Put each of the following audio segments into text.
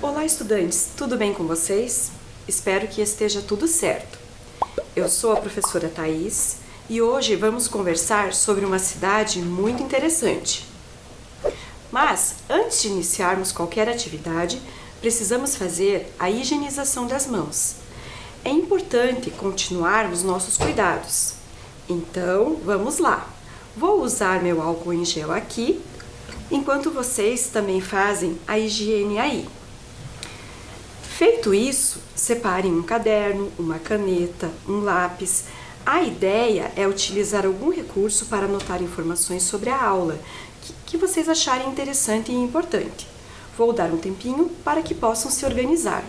Olá, estudantes! Tudo bem com vocês? Espero que esteja tudo certo. Eu sou a professora Thaís e hoje vamos conversar sobre uma cidade muito interessante. Mas, antes de iniciarmos qualquer atividade, precisamos fazer a higienização das mãos. É importante continuarmos nossos cuidados. Então, vamos lá! Vou usar meu álcool em gel aqui, enquanto vocês também fazem a higiene aí. Feito isso, separem um caderno, uma caneta, um lápis. A ideia é utilizar algum recurso para anotar informações sobre a aula que vocês acharem interessante e importante. Vou dar um tempinho para que possam se organizar.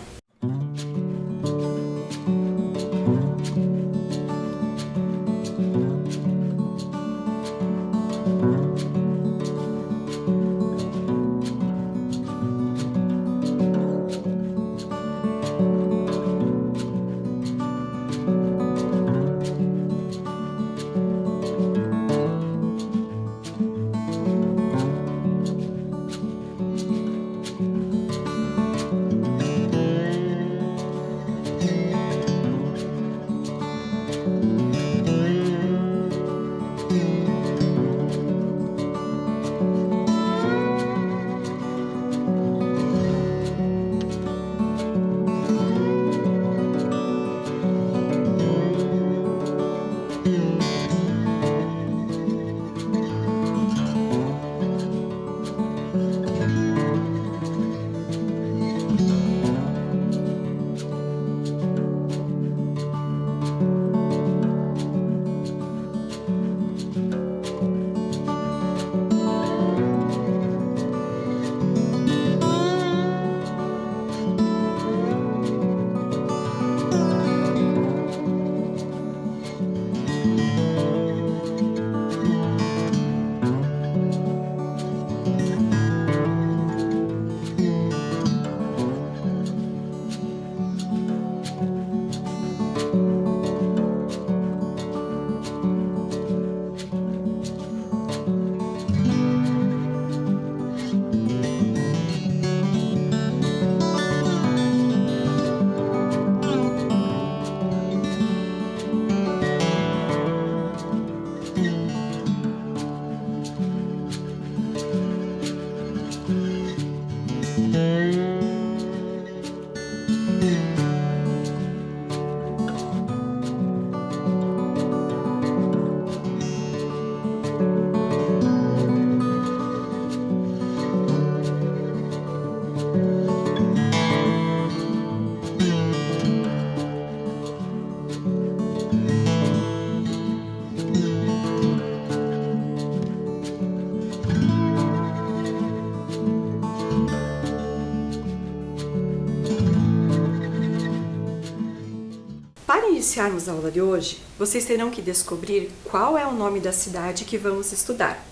Para iniciarmos a aula de hoje, vocês terão que descobrir qual é o nome da cidade que vamos estudar.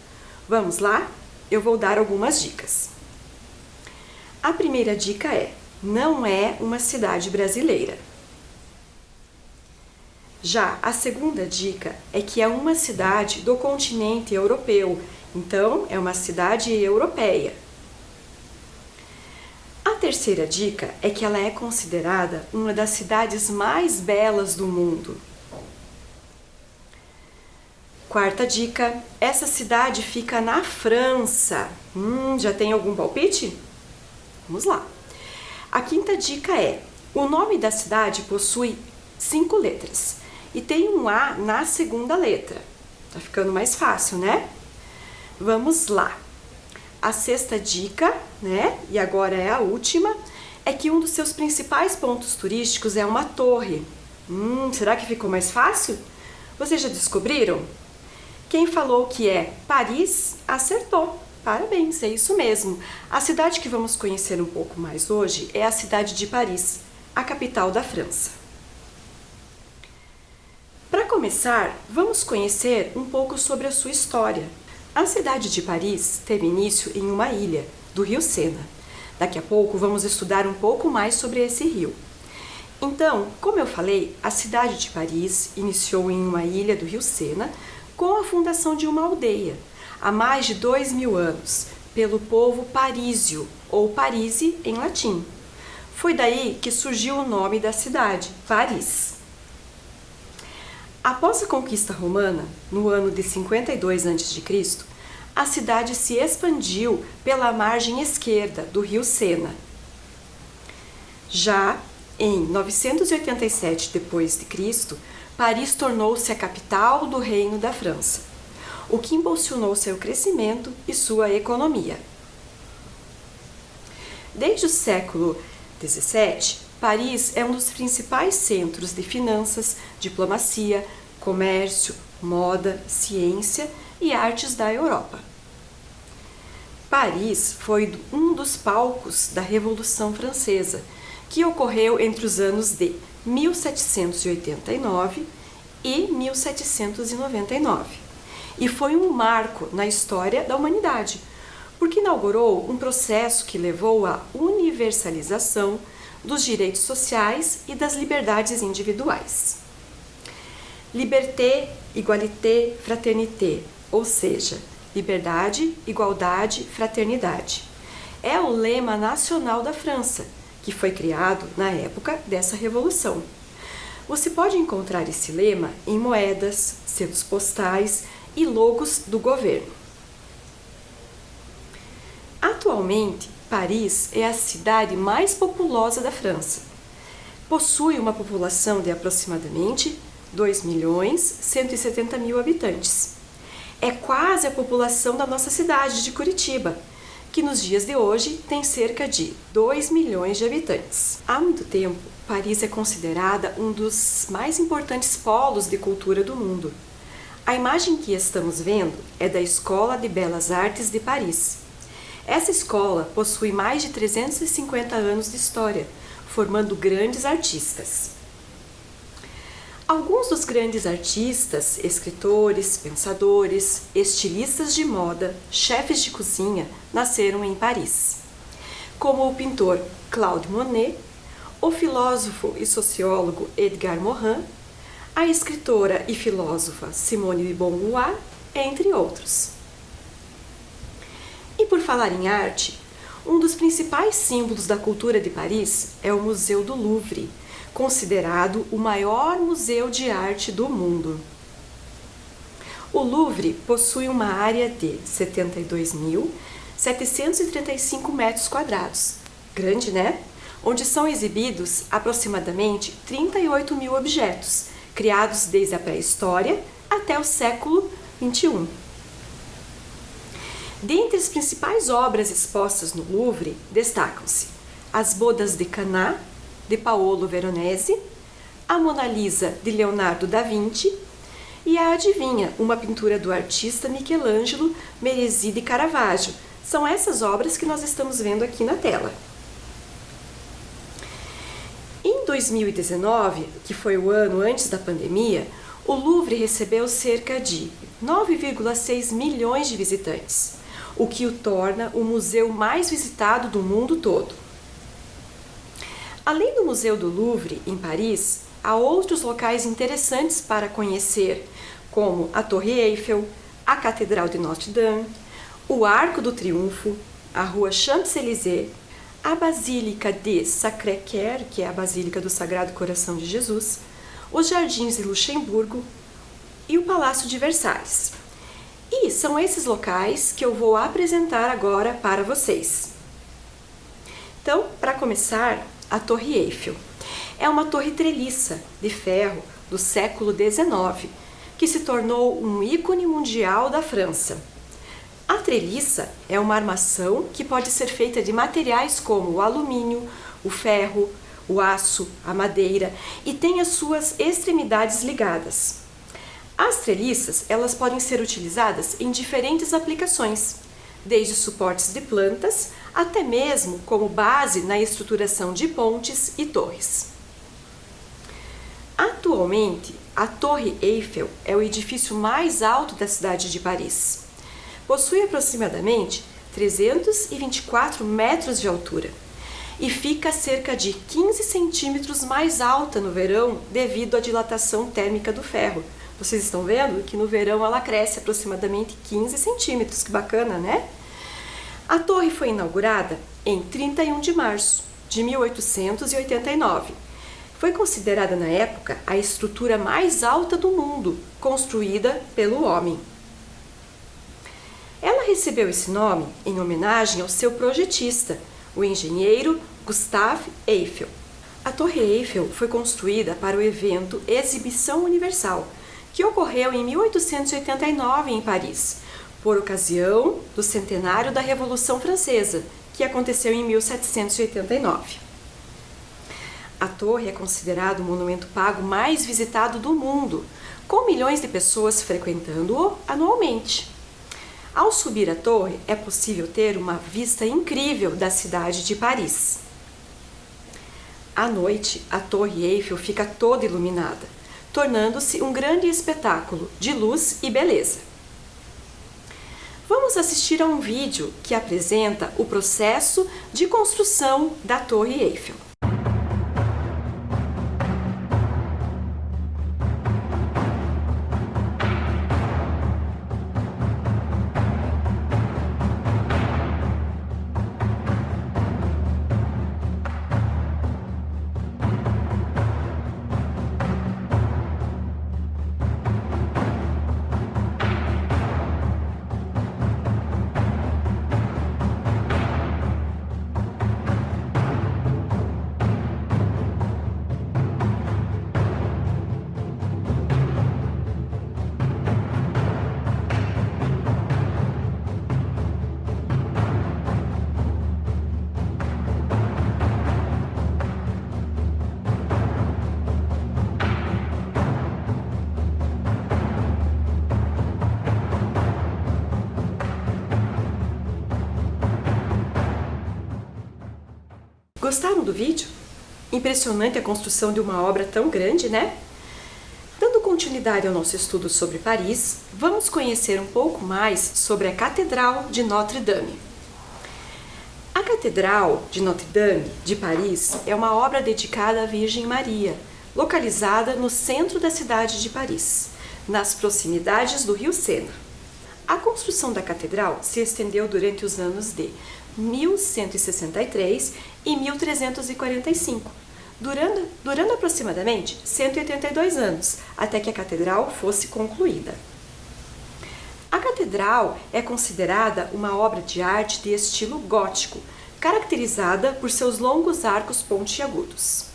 Vamos lá? Eu vou dar algumas dicas. A primeira dica é: não é uma cidade brasileira. Já a segunda dica é que é uma cidade do continente europeu, então é uma cidade europeia. A terceira dica é que ela é considerada uma das cidades mais belas do mundo. Quarta dica, essa cidade fica na França. Já tem algum palpite? Vamos lá. A quinta dica é: o nome da cidade possui 5 letras e tem um A na segunda letra. Tá ficando mais fácil, né? Vamos lá. A sexta dica, né, e agora é a última, é que um dos seus principais pontos turísticos é uma torre. Será que ficou mais fácil? Vocês já descobriram? Quem falou que é Paris, acertou. Parabéns, é isso mesmo. A cidade que vamos conhecer um pouco mais hoje é a cidade de Paris, a capital da França. Para começar, vamos conhecer um pouco sobre a sua história. A cidade de Paris teve início em uma ilha do rio Sena. Daqui a pouco vamos estudar um pouco mais sobre esse rio. Então, como eu falei, a cidade de Paris iniciou em uma ilha do rio Sena com a fundação de uma aldeia, há mais de 2000 anos, pelo povo parísio, ou Parisi em latim. Foi daí que surgiu o nome da cidade, Paris. Após a conquista romana, no ano de 52 a.C., a cidade se expandiu pela margem esquerda do rio Sena. Já em 987 d.C., Paris tornou-se a capital do Reino da França, o que impulsionou seu crescimento e sua economia. Desde o século XVII, Paris é um dos principais centros de finanças, diplomacia, comércio, moda, ciência e artes da Europa. Paris foi um dos palcos da Revolução Francesa, que ocorreu entre os anos de 1789 e 1799, e foi um marco na história da humanidade, porque inaugurou um processo que levou à universalização dos direitos sociais e das liberdades individuais. Liberté, égalité, fraternité, ou seja, liberdade, igualdade, fraternidade. É o lema nacional da França, que foi criado na época dessa revolução. Você pode encontrar esse lema em moedas, selos postais e logos do governo. Atualmente, Paris é a cidade mais populosa da França. Possui uma população de aproximadamente 2.170.000 habitantes. É quase a população da nossa cidade de Curitiba, que nos dias de hoje tem cerca de 2 milhões de habitantes. Há muito tempo, Paris é considerada um dos mais importantes polos de cultura do mundo. A imagem que estamos vendo é da Escola de Belas Artes de Paris. Essa escola possui mais de 350 anos de história, formando grandes artistas. Alguns dos grandes artistas, escritores, pensadores, estilistas de moda, chefes de cozinha, nasceram em Paris, como o pintor Claude Monet, o filósofo e sociólogo Edgar Morin, a escritora e filósofa Simone de Beauvoir, entre outros. E por falar em arte, um dos principais símbolos da cultura de Paris é o Museu do Louvre, considerado o maior museu de arte do mundo. O Louvre possui uma área de 72.735 metros quadrados, grande, né? Onde são exibidos aproximadamente 38 mil objetos, criados desde a pré-história até o século XXI. Dentre as principais obras expostas no Louvre, destacam-se as Bodas de Caná, de Paolo Veronese, a Mona Lisa, de Leonardo da Vinci, e a Adivinha, uma pintura do artista Michelangelo Merisi de Caravaggio. São essas obras que nós estamos vendo aqui na tela. Em 2019, que foi o ano antes da pandemia, o Louvre recebeu cerca de 9,6 milhões de visitantes, o que o torna o museu mais visitado do mundo todo. Além do Museu do Louvre, em Paris, há outros locais interessantes para conhecer, como a Torre Eiffel, a Catedral de Notre-Dame, o Arco do Triunfo, a Rua Champs-Élysées, a Basílica de Sacré-Cœur, que é a Basílica do Sagrado Coração de Jesus, os Jardins de Luxemburgo e o Palácio de Versalhes. E são esses locais que eu vou apresentar agora para vocês. Então, para começar, a Torre Eiffel. É uma torre treliça de ferro do século XIX, que se tornou um ícone mundial da França. A treliça é uma armação que pode ser feita de materiais como o alumínio, o ferro, o aço, a madeira e tem as suas extremidades ligadas. As treliças, elas podem ser utilizadas em diferentes aplicações, desde suportes de plantas até mesmo como base na estruturação de pontes e torres. Atualmente, a Torre Eiffel é o edifício mais alto da cidade de Paris. Possui aproximadamente 324 metros de altura e fica cerca de 15 centímetros mais alta no verão devido à dilatação térmica do ferro. Vocês estão vendo que no verão ela cresce aproximadamente 15 centímetros, que bacana, né? A torre foi inaugurada em 31 de março de 1889. Foi considerada na época a estrutura mais alta do mundo, construída pelo homem. Ela recebeu esse nome em homenagem ao seu projetista, o engenheiro Gustave Eiffel. A Torre Eiffel foi construída para o evento Exibição Universal, que ocorreu em 1889 em Paris, por ocasião do centenário da Revolução Francesa, que aconteceu em 1789. A torre é considerado o monumento pago mais visitado do mundo, com milhões de pessoas frequentando-o anualmente. Ao subir a torre, é possível ter uma vista incrível da cidade de Paris. À noite, a Torre Eiffel fica toda iluminada, tornando-se um grande espetáculo de luz e beleza. Vamos assistir a um vídeo que apresenta o processo de construção da Torre Eiffel. Gostaram do vídeo? Impressionante a construção de uma obra tão grande, né? Dando continuidade ao nosso estudo sobre Paris, vamos conhecer um pouco mais sobre a Catedral de Notre-Dame. A Catedral de Notre-Dame de Paris é uma obra dedicada à Virgem Maria, localizada no centro da cidade de Paris, nas proximidades do rio Sena. A construção da catedral se estendeu durante os anos de 1163 e 1345, durando aproximadamente 182 anos, até que a catedral fosse concluída. A catedral é considerada uma obra de arte de estilo gótico, caracterizada por seus longos arcos pontiagudos.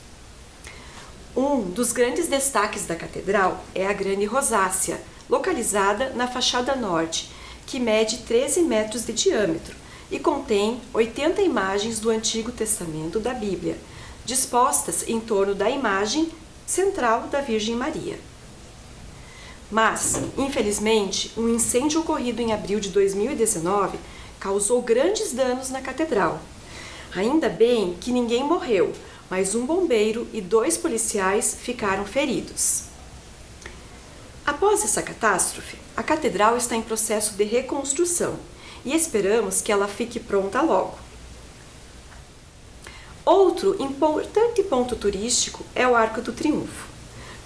Um dos grandes destaques da catedral é a grande rosácea, localizada na fachada norte, que mede 13 metros de diâmetro e contém 80 imagens do Antigo Testamento da Bíblia, dispostas em torno da imagem central da Virgem Maria. Mas, infelizmente, um incêndio ocorrido em abril de 2019 causou grandes danos na catedral. Ainda bem que ninguém morreu, mas um bombeiro e 2 policiais ficaram feridos. Após essa catástrofe, a catedral está em processo de reconstrução e esperamos que ela fique pronta logo. Outro importante ponto turístico é o Arco do Triunfo,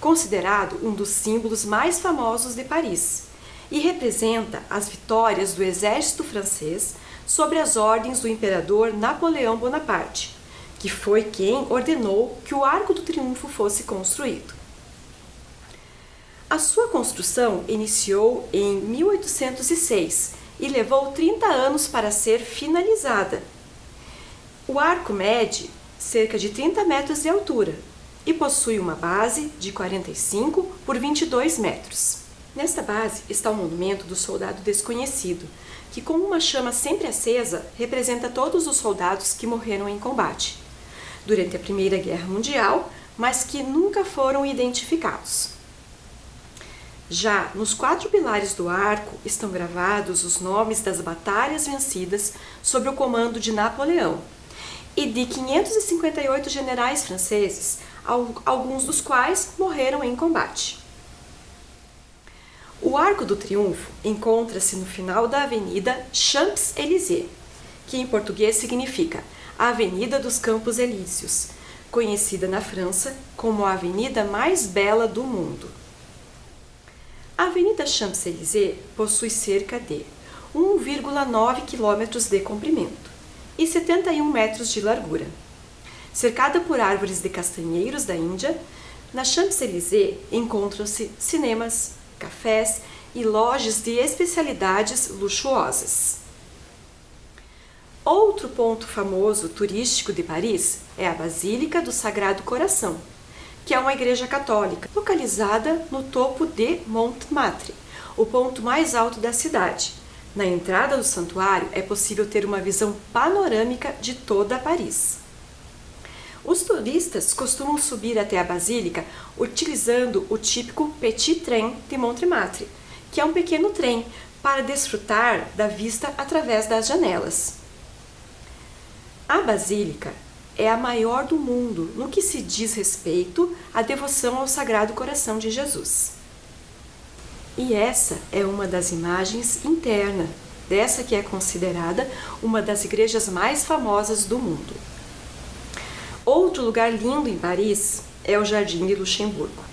considerado um dos símbolos mais famosos de Paris e representa as vitórias do exército francês sobre as ordens do imperador Napoleão Bonaparte, que foi quem ordenou que o Arco do Triunfo fosse construído. A sua construção iniciou em 1806 e levou 30 anos para ser finalizada. O arco mede cerca de 30 metros de altura e possui uma base de 45 por 22 metros. Nesta base está o monumento do soldado desconhecido, que com uma chama sempre acesa representa todos os soldados que morreram em combate durante a Primeira Guerra Mundial, mas que nunca foram identificados. Já nos 4 pilares do arco estão gravados os nomes das batalhas vencidas sob o comando de Napoleão e de 558 generais franceses, alguns dos quais morreram em combate. O Arco do Triunfo encontra-se no final da Avenida Champs-Élysées, que em português significa Avenida dos Campos Elíseos, conhecida na França como a avenida mais bela do mundo. A Avenida Champs-Élysées possui cerca de 1,9 km de comprimento e 71 metros de largura. Cercada por árvores de castanheiros da Índia, na Champs-Élysées encontram-se cinemas, cafés e lojas de especialidades luxuosas. Outro ponto famoso turístico de Paris é a Basílica do Sagrado Coração, que é uma igreja católica localizada no topo de Montmartre, o ponto mais alto da cidade. Na entrada do santuário é possível ter uma visão panorâmica de toda Paris. Os turistas costumam subir até a Basílica utilizando o típico Petit Train de Montmartre, que é um pequeno trem para desfrutar da vista através das janelas. A Basílica é a maior do mundo no que se diz respeito à devoção ao Sagrado Coração de Jesus. E essa é uma das imagens internas dessa que é considerada uma das igrejas mais famosas do mundo. Outro lugar lindo em Paris é o Jardim de Luxemburgo,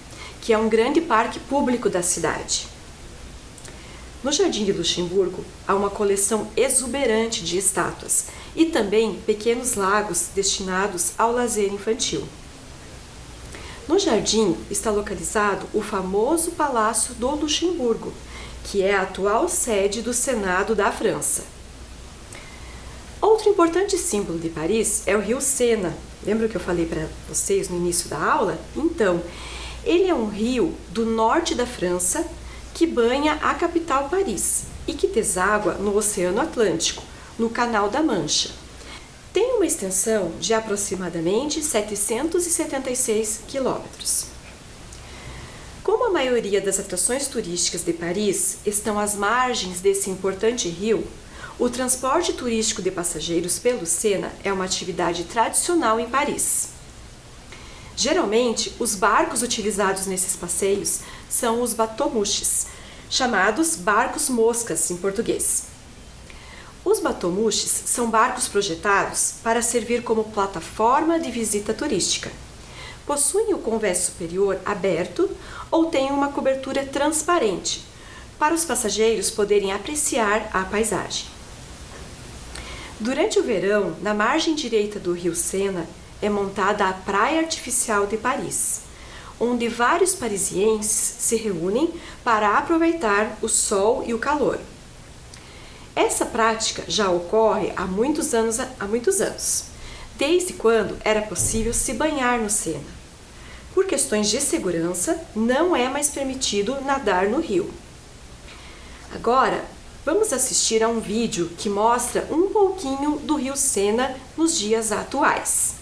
que é um grande parque público da cidade. No Jardim de Luxemburgo há uma coleção exuberante de estátuas e também pequenos lagos destinados ao lazer infantil. No jardim está localizado o famoso Palácio do Luxemburgo, que é a atual sede do Senado da França. Outro importante símbolo de Paris é o rio Sena. Lembra que eu falei para vocês no início da aula? Então, ele é um rio do norte da França que banha a capital Paris e que deságua no Oceano Atlântico, no Canal da Mancha. Tem uma extensão de aproximadamente 776 quilômetros. Como a maioria das atrações turísticas de Paris estão às margens desse importante rio, o transporte turístico de passageiros pelo Sena é uma atividade tradicional em Paris. Geralmente, os barcos utilizados nesses passeios são os bateaux-mouches, chamados barcos-moscas em português. Os bateaux-mouches são barcos projetados para servir como plataforma de visita turística. Possuem o convés superior aberto ou têm uma cobertura transparente, para os passageiros poderem apreciar a paisagem. Durante o verão, na margem direita do rio Sena, é montada a Praia Artificial de Paris, onde vários parisienses se reúnem para aproveitar o sol e o calor. Essa prática já ocorre há muitos anos, desde quando era possível se banhar no Sena. Por questões de segurança, não é mais permitido nadar no rio. Agora, vamos assistir a um vídeo que mostra um pouquinho do rio Sena nos dias atuais.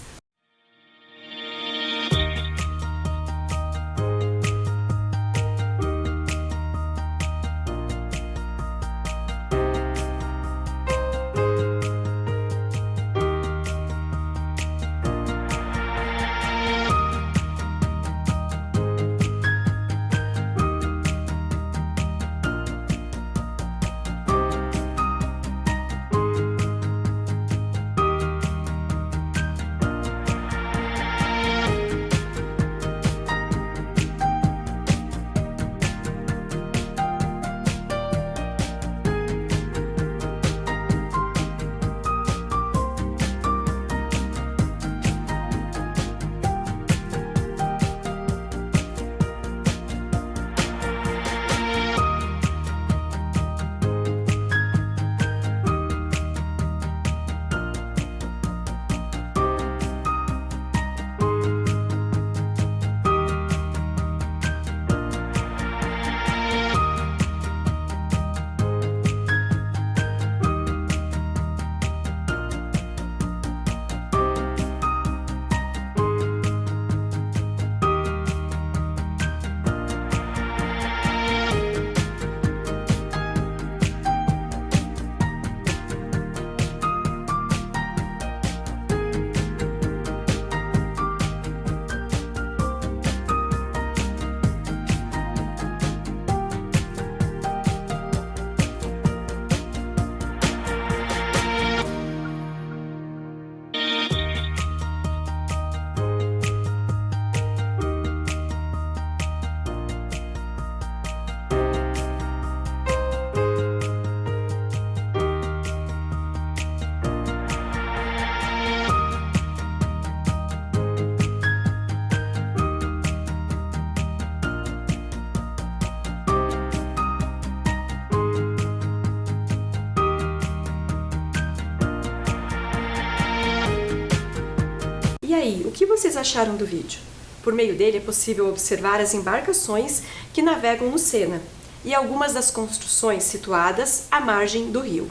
aí, o que vocês acharam do vídeo? Por meio dele é possível observar as embarcações que navegam no Sena e algumas das construções situadas à margem do rio.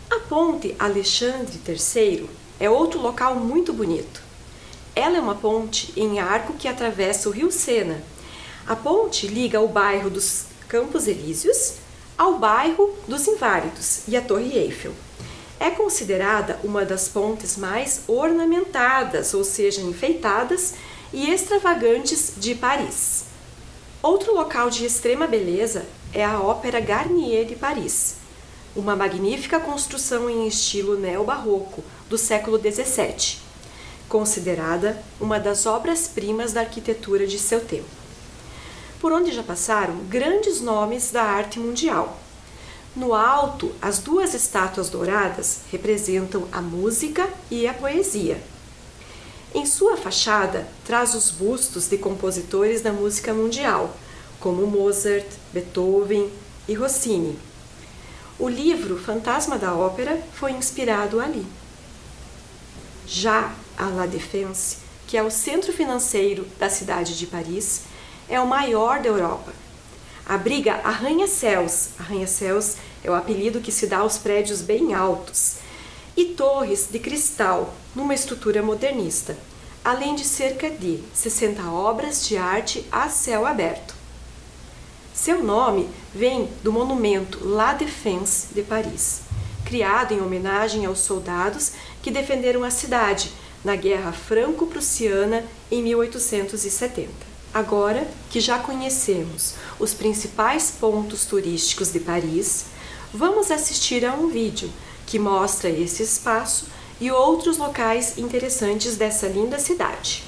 A Ponte Alexandre III é outro local muito bonito. Ela é uma ponte em arco que atravessa o rio Sena. A ponte liga o bairro dos Campos Elíseos ao bairro dos Inválidos e a Torre Eiffel. É considerada uma das pontes mais ornamentadas, ou seja, enfeitadas e extravagantes de Paris. Outro local de extrema beleza é a Ópera Garnier de Paris, uma magnífica construção em estilo neobarroco do século XVII, considerada uma das obras-primas da arquitetura de seu tempo, por onde já passaram grandes nomes da arte mundial. No alto, as duas estátuas douradas representam a música e a poesia. Em sua fachada, traz os bustos de compositores da música mundial, como Mozart, Beethoven e Rossini. O livro Fantasma da Ópera foi inspirado ali. Já a La Défense, que é o centro financeiro da cidade de Paris, é o maior da Europa. Abriga arranha-céus, arranha-céus é o apelido que se dá aos prédios bem altos, e torres de cristal numa estrutura modernista, além de cerca de 60 obras de arte a céu aberto. Seu nome vem do monumento La Défense de Paris, criado em homenagem aos soldados que defenderam a cidade na Guerra Franco-Prussiana em 1870. Agora que já conhecemos os principais pontos turísticos de Paris, vamos assistir a um vídeo que mostra esse espaço e outros locais interessantes dessa linda cidade.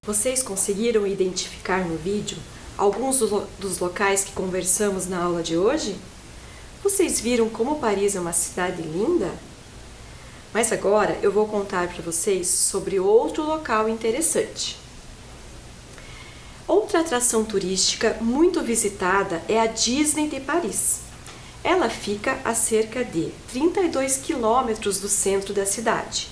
Vocês conseguiram identificar no vídeo alguns dos locais que conversamos na aula de hoje? Vocês viram como Paris é uma cidade linda? Mas agora eu vou contar para vocês sobre outro local interessante. Outra atração turística muito visitada é a Disney de Paris. Ela fica a cerca de 32 quilômetros do centro da cidade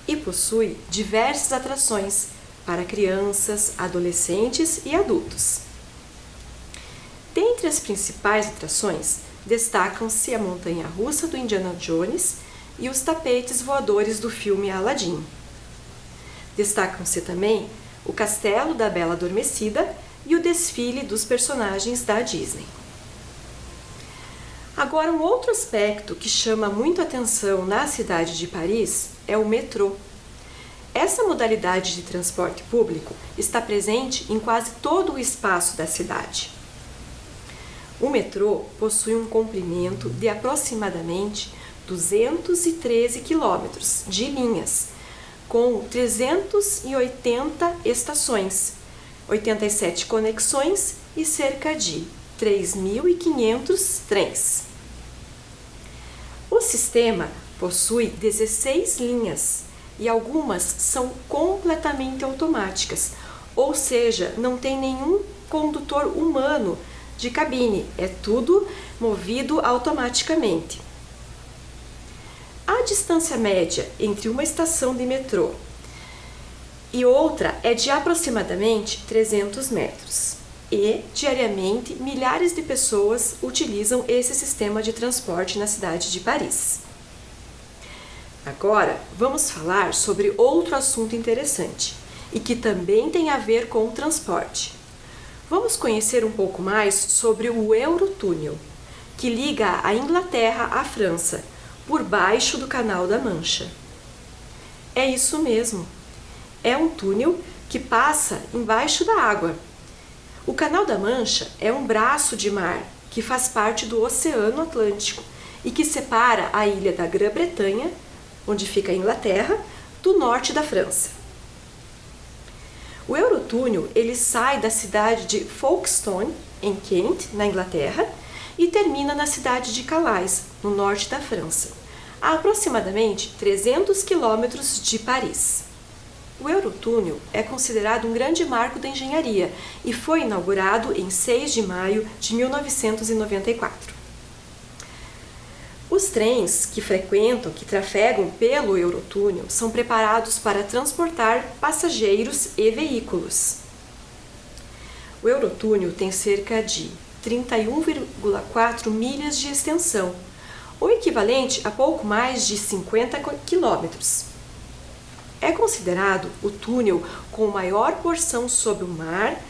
e possui diversas atrações para crianças, adolescentes e adultos. Dentre as principais atrações, destacam-se a montanha-russa do Indiana Jones e os tapetes voadores do filme Aladdin. Destacam-se também o Castelo da Bela Adormecida e o desfile dos personagens da Disney. Agora, um outro aspecto que chama muito atenção na cidade de Paris é o metrô. Essa modalidade de transporte público está presente em quase todo o espaço da cidade. O metrô possui um comprimento de aproximadamente 213 quilômetros de linhas, com 380 estações, 87 conexões e cerca de 3.500 trens. O sistema possui 16 linhas e algumas são completamente automáticas, ou seja, não tem nenhum condutor humano de cabine, é tudo movido automaticamente. A distância média entre uma estação de metrô e outra é de aproximadamente 300 metros. E, diariamente, milhares de pessoas utilizam esse sistema de transporte na cidade de Paris. Agora, vamos falar sobre outro assunto interessante e que também tem a ver com o transporte. Vamos conhecer um pouco mais sobre o Eurotúnel, que liga a Inglaterra à França, por baixo do Canal da Mancha. É isso mesmo, é um túnel que passa embaixo da água. O Canal da Mancha é um braço de mar que faz parte do Oceano Atlântico e que separa a ilha da Grã-Bretanha, onde fica a Inglaterra, do norte da França. O Eurotúnel ele sai da cidade de Folkestone, em Kent, na Inglaterra, e termina na cidade de Calais, no norte da França, a aproximadamente 300 quilômetros de Paris. O Eurotúnel é considerado um grande marco da engenharia e foi inaugurado em 6 de maio de 1994. Os trens que trafegam pelo Eurotúnel são preparados para transportar passageiros e veículos. O Eurotúnel tem cerca de 31,4 milhas de extensão, o equivalente a pouco mais de 50 quilômetros. É considerado o túnel com maior porção sob o mar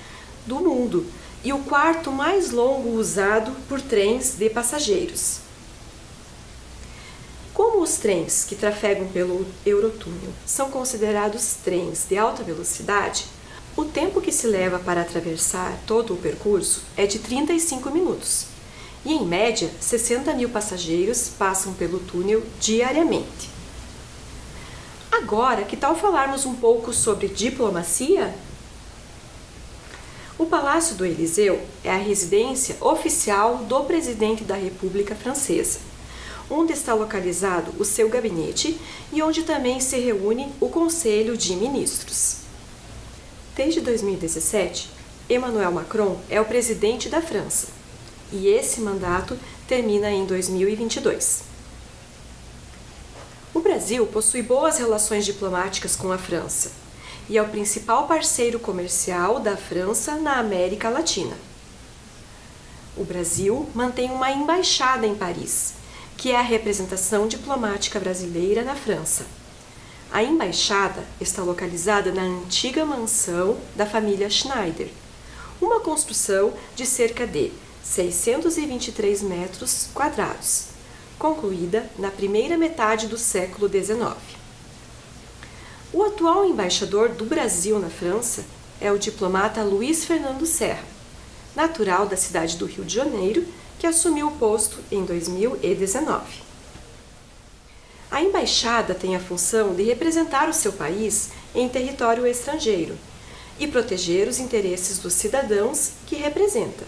do mundo e o quarto mais longo usado por trens de passageiros. Como os trens que trafegam pelo Eurotúnel são considerados trens de alta velocidade, o tempo que se leva para atravessar todo o percurso é de 35 minutos. E, em média, 60 mil passageiros passam pelo túnel diariamente. Agora, que tal falarmos um pouco sobre diplomacia? O Palácio do Eliseu é a residência oficial do presidente da República Francesa, onde está localizado o seu gabinete e onde também se reúne o Conselho de Ministros. Desde 2017, Emmanuel Macron é o presidente da França e esse mandato termina em 2022. O Brasil possui boas relações diplomáticas com a França e é o principal parceiro comercial da França na América Latina. O Brasil mantém uma embaixada em Paris, que é a representação diplomática brasileira na França. A embaixada está localizada na antiga mansão da família Schneider, uma construção de cerca de 623 metros quadrados, concluída na primeira metade do século XIX. O atual embaixador do Brasil na França é o diplomata Luiz Fernando Serra, natural da cidade do Rio de Janeiro, que assumiu o posto em 2019. A embaixada tem a função de representar o seu país em território estrangeiro e proteger os interesses dos cidadãos que representa.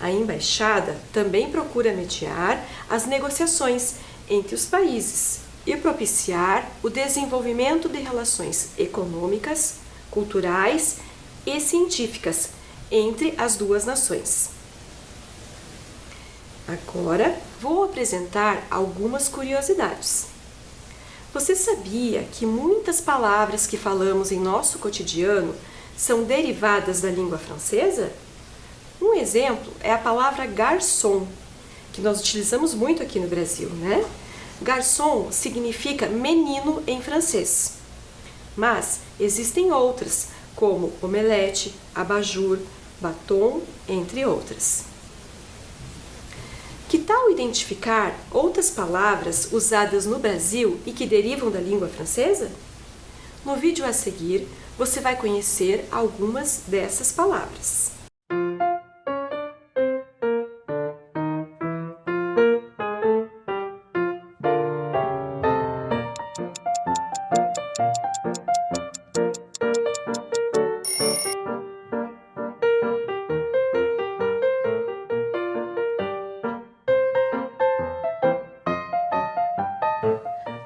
A embaixada também procura mediar as negociações entre os países e propiciar o desenvolvimento de relações econômicas, culturais e científicas entre as duas nações. Agora vou apresentar algumas curiosidades. Você sabia que muitas palavras que falamos em nosso cotidiano são derivadas da língua francesa? Um exemplo é a palavra garçom, que nós utilizamos muito aqui no Brasil, né? Garçom significa menino em francês, mas existem outras, como omelete, abajur, batom, entre outras. Que tal identificar outras palavras usadas no Brasil e que derivam da língua francesa? No vídeo a seguir, você vai conhecer algumas dessas palavras.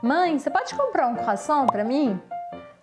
Mãe, você pode comprar um croissant para mim?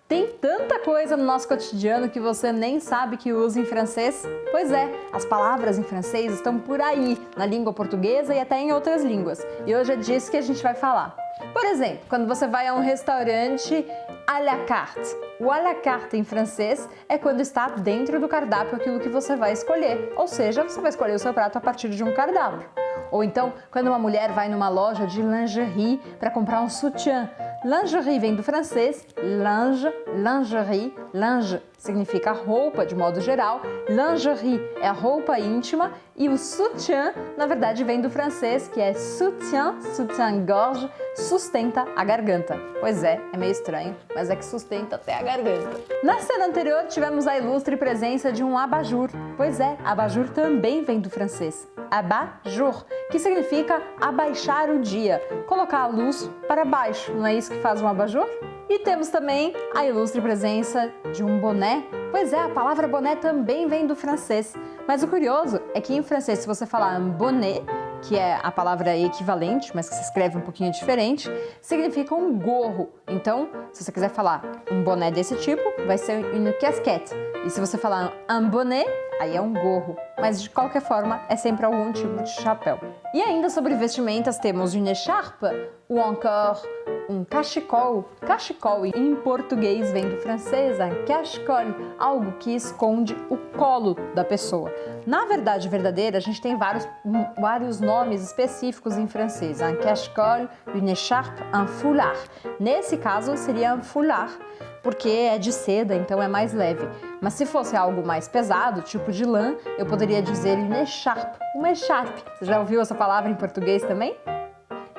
Tem tanta coisa no nosso cotidiano que você nem sabe que usa em francês? Pois é, as palavras em francês estão por aí, na língua portuguesa e até em outras línguas. E hoje é disso que a gente vai falar. Por exemplo, quando você vai a um restaurante à la carte. O à la carte em francês é quando está dentro do cardápio aquilo que você vai escolher. Ou seja, você vai escolher o seu prato a partir de um cardápio. Ou então, quando uma mulher vai numa loja de lingerie para comprar um sutiã. Lingerie vem do francês, linge, lingerie, linge significa roupa de modo geral, lingerie é a roupa íntima e o sutiã, na verdade, vem do francês, que é soutien, soutien-gorge, sustenta a garganta. Pois é meio estranho, mas é que sustenta até a garganta. Na cena anterior, tivemos a ilustre presença de um abajur. Pois é, abajur também vem do francês, abajur, que significa abaixar o dia, colocar a luz para baixo, não é isso que faz um abajur? E temos também a ilustre presença de um boné. Pois é, a palavra boné também vem do francês. Mas o curioso é que em francês, se você falar un bonnet, que é a palavra equivalente, mas que se escreve um pouquinho diferente, significa um gorro. Então, se você quiser falar um boné desse tipo, vai ser une casquette. E se você falar un bonnet, aí é um gorro. Mas de qualquer forma, é sempre algum tipo de chapéu. E ainda sobre vestimentas, temos une écharpe ou encore um cachecol. Cachecol em português vem do francês, un cache-col, algo que esconde o colo da pessoa. Na verdade verdadeira, a gente tem vários nomes específicos em francês. Un cache-col, une écharpe, un foulard. Nesse caso, seria un foulard, porque é de seda, então é mais leve. Mas se fosse algo mais pesado, tipo de lã, eu poderia dizer une écharpe, uma echarpe. Você já ouviu essa palavra em português também?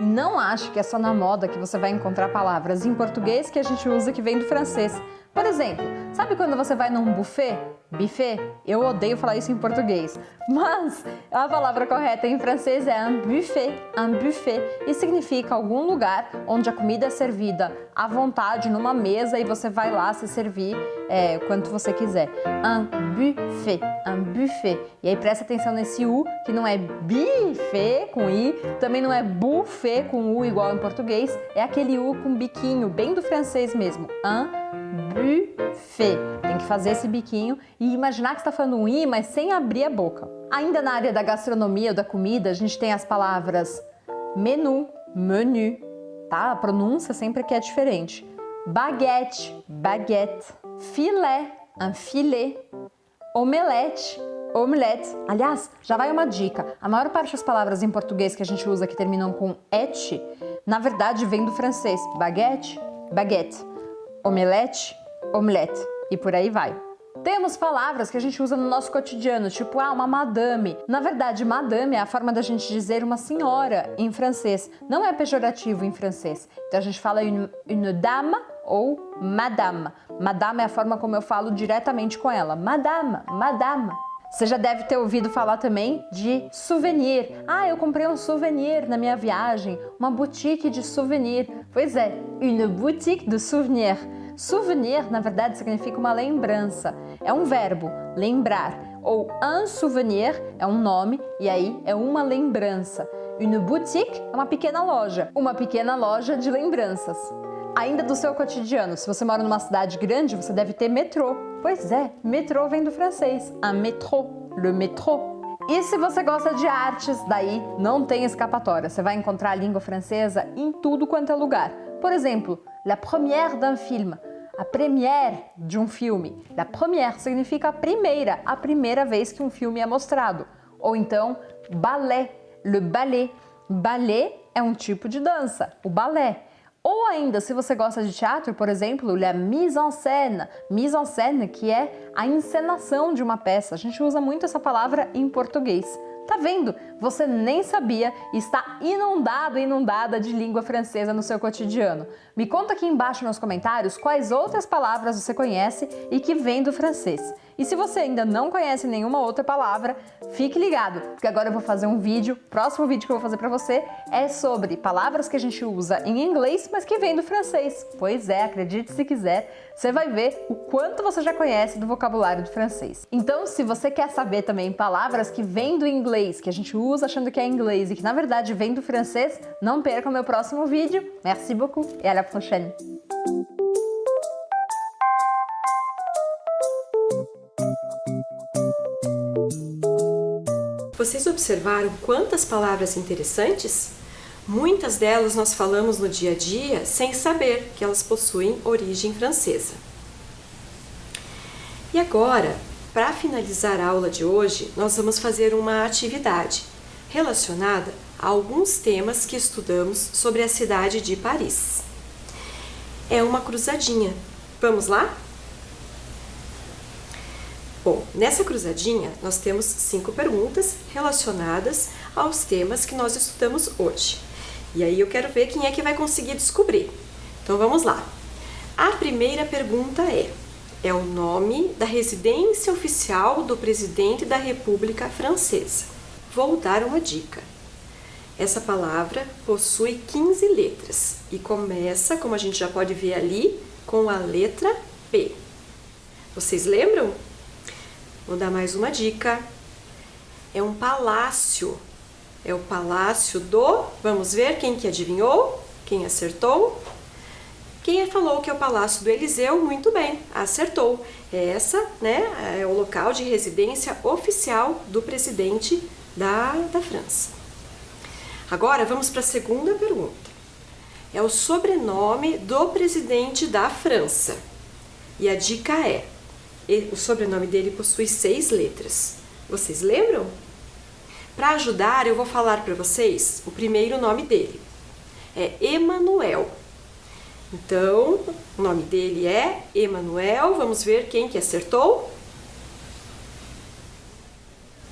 E não ache que é só na moda que você vai encontrar palavras em português que a gente usa que vem do francês. Por exemplo, sabe quando você vai num buffet? Buffet? Eu odeio falar isso em português, mas a palavra correta em francês é un buffet, e significa algum lugar onde a comida é servida à vontade numa mesa e você vai lá se servir quanto você quiser. Un buffet. E aí presta atenção nesse U, que não é buffet com I, também não é buffet com U igual em português, é aquele U com biquinho, bem do francês mesmo. Un buffet. Tem que fazer esse biquinho e imaginar que está falando um I, mas sem abrir a boca. Ainda na área da gastronomia ou da comida, a gente tem as palavras menu, menu, tá? A pronúncia sempre aqui é diferente. Baguette, baguette. Filé, un filet. Omelete, omelette. Aliás, já vai uma dica. A maior parte das palavras em português que a gente usa que terminam com et, na verdade vem do francês. Baguette, baguette. Omelete, omelette. E por aí vai. Temos palavras que a gente usa no nosso cotidiano, tipo, uma madame. Na verdade, madame é a forma da gente dizer uma senhora em francês. Não é pejorativo em francês. Então a gente fala une dame ou madame. Madame é a forma como eu falo diretamente com ela. Madame, madame. Você já deve ter ouvido falar também de souvenir. Eu comprei um souvenir na minha viagem, uma boutique de souvenir. Pois é, une boutique de souvenir. Souvenir, na verdade, significa uma lembrança. É um verbo, lembrar. Ou un souvenir é um nome e aí é uma lembrança. Une boutique é uma pequena loja de lembranças. Ainda do seu cotidiano, se você mora numa cidade grande, você deve ter metrô. Pois é, metrô vem do francês, un métro, le métro. E se você gosta de artes, daí não tem escapatória. Você vai encontrar a língua francesa em tudo quanto é lugar. Por exemplo, la première d'un film. A première de um filme. La première significa a primeira vez que um filme é mostrado. Ou então, ballet, le ballet. Ballet é um tipo de dança, o balé. Ou ainda, se você gosta de teatro, por exemplo, la mise en scène. Mise en scène, que é a encenação de uma peça. A gente usa muito essa palavra em português. Tá vendo? Você nem sabia e está inundada de língua francesa no seu cotidiano. Me conta aqui embaixo nos comentários quais outras palavras você conhece e que vêm do francês. E se você ainda não conhece nenhuma outra palavra, fique ligado, porque agora eu vou fazer um vídeo, o próximo vídeo que eu vou fazer para você é sobre palavras que a gente usa em inglês, mas que vêm do francês. Pois é, acredite se quiser, você vai ver o quanto você já conhece do vocabulário do francês. Então, se você quer saber também palavras que vêm do inglês, que a gente usa achando que é inglês e que na verdade vem do francês, não perca o meu próximo vídeo. Merci beaucoup et à la prochaine! Vocês observaram quantas palavras interessantes? Muitas delas nós falamos no dia a dia sem saber que elas possuem origem francesa. E agora, para finalizar a aula de hoje, nós vamos fazer uma atividade relacionada a alguns temas que estudamos sobre a cidade de Paris. É uma cruzadinha. Vamos lá? Bom, nessa cruzadinha nós temos 5 perguntas relacionadas aos temas que nós estudamos hoje. E aí eu quero ver quem é que vai conseguir descobrir. Então vamos lá. A primeira pergunta é o nome da residência oficial do presidente da República Francesa. Vou dar uma dica. Essa palavra possui 15 letras e começa, como a gente já pode ver ali, com a letra P. Vocês lembram? Vou dar mais uma dica. É um palácio. É o palácio do... Vamos ver quem que adivinhou? Quem acertou? Quem falou que é o Palácio do Eliseu? Muito bem, acertou. Essa, né, é o local de residência oficial do presidente da França. Agora vamos para a segunda pergunta. É o sobrenome do presidente da França. E a dica é: o sobrenome dele possui 6 letras. Vocês lembram? Para ajudar, eu vou falar para vocês o primeiro nome dele. É Emmanuel. Então, o nome dele é Emmanuel. Vamos ver quem que acertou?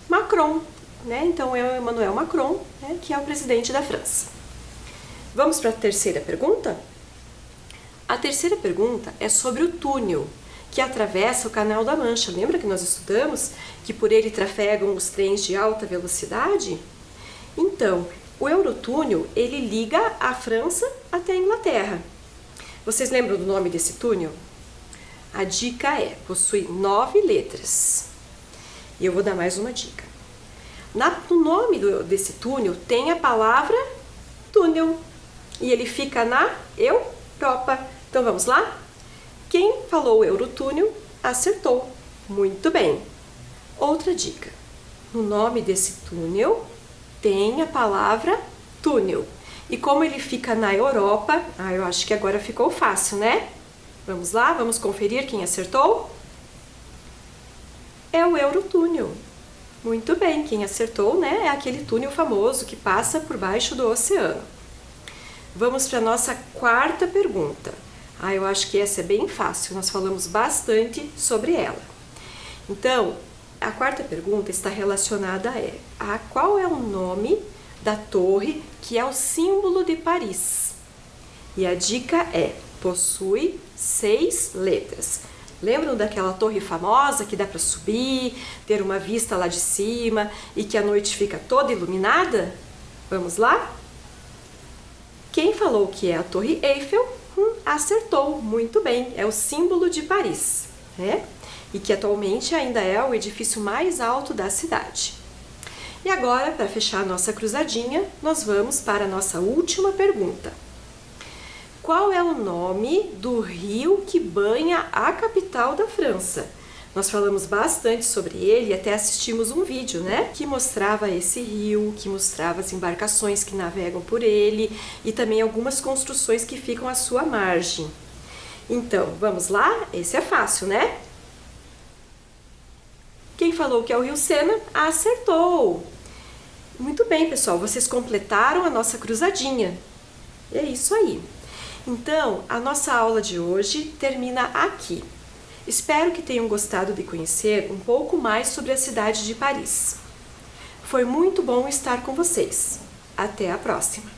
Macron, né? Então, é o Emmanuel Macron, né, que é o presidente da França. Vamos para a terceira pergunta? A terceira pergunta é sobre o túnel que atravessa o Canal da Mancha. Lembra que nós estudamos que por ele trafegam os trens de alta velocidade? Então, o Eurotúnel, ele liga a França até a Inglaterra. Vocês lembram do nome desse túnel? A dica possui 9 letras. E eu vou dar mais uma dica. No nome desse túnel tem a palavra túnel. E ele fica na Europa. Então vamos lá? Quem falou Eurotúnel acertou. Muito bem. Outra dica. No nome desse túnel tem a palavra túnel. E como ele fica na Europa, eu acho que agora ficou fácil, né? Vamos lá, vamos conferir quem acertou? É o Eurotúnel. Muito bem, quem acertou, né? É aquele túnel famoso que passa por baixo do oceano. Vamos para a nossa quarta pergunta. Eu acho que essa é bem fácil, nós falamos bastante sobre ela. Então, a quarta pergunta está relacionada a qual é o nome da torre que é o símbolo de Paris. E a dica possui 6 letras. Lembram daquela torre famosa que dá para subir, ter uma vista lá de cima e que a noite fica toda iluminada? Vamos lá? Quem falou que é a Torre Eiffel? acertou, muito bem, é o símbolo de Paris, né? E que atualmente ainda é o edifício mais alto da cidade. E agora, para fechar a nossa cruzadinha, nós vamos para a nossa última pergunta. Qual é o nome do rio que banha a capital da França? Nós falamos bastante sobre ele e até assistimos um vídeo, né? Que mostrava esse rio, que mostrava as embarcações que navegam por ele e também algumas construções que ficam à sua margem. Então, vamos lá? Esse é fácil, né? Quem falou que é o Rio Sena, acertou! Muito bem, pessoal, vocês completaram a nossa cruzadinha. É isso aí. Então, a nossa aula de hoje termina aqui. Espero que tenham gostado de conhecer um pouco mais sobre a cidade de Paris. Foi muito bom estar com vocês. Até a próxima!